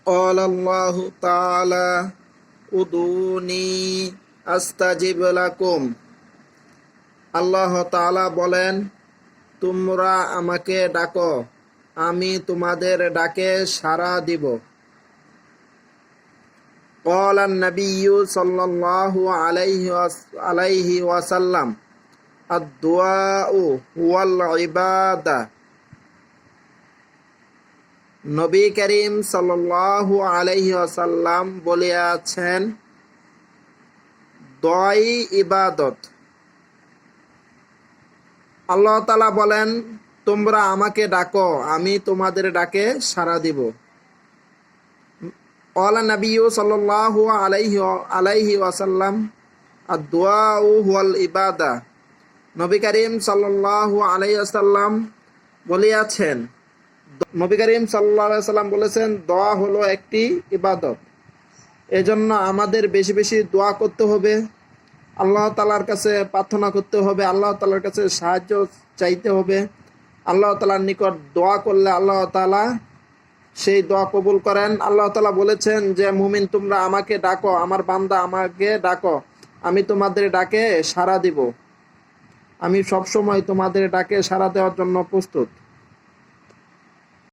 قال الله تعالى উদুনি আস্তাজিব লাকুম। আল্লাহ তাআলা বলেন, তোমরা আমাকে ডাকো, আমি তোমাদের ডাকে সাড়া দিব। قال النبي صلى الله عليه وسلم الدعاء هو العبادة। নবী করিম সাল্লাল্লাহু আলাইহি ওয়াসাল্লাম বলিয়াছেন, দোয়াই ইবাদত। আল্লাহ তাআলা বলেন, তোমরা আমাকে ডাকো, আমি তোমাদের ডাকে সাড়া দিব। ক্বালা নবিয়্যু সাল্লাল্লাহু আলাইহি ওয়াসাল্লাম আদ-দুআউ হুয়াল ইবাদা। নবী করিম সাল্লাল্লাহু আলাইহি ওয়াসাল্লাম বলিয়াছেন, নবী করিম সাল্লাল্লাহু আলাইহি ওয়াসাল্লাম বলেছেন, দোয়া হলো একটি ইবাদত। এজন্য আমাদের বেশি বেশি দোয়া করতে হবে, আল্লাহ তাআলার কাছে প্রার্থনা করতে হবে, আল্লাহ তাআলার কাছে সাহায্য চাইতে হবে। আল্লাহ তাআলার নিকট দোয়া করলে আল্লাহ তাআলা সেই দোয়া কবুল করেন। আল্লাহ তাআলা বলেছেন যে, মুমিন তোমরা আমাকে ডাকো, আমার বান্দা আমাকে ডাকো, আমি তোমাদের ডাকে সাড়া দিব। আমি সবসময় তোমাদের ডাকে সাড়া দেওয়ার জন্য প্রস্তুত।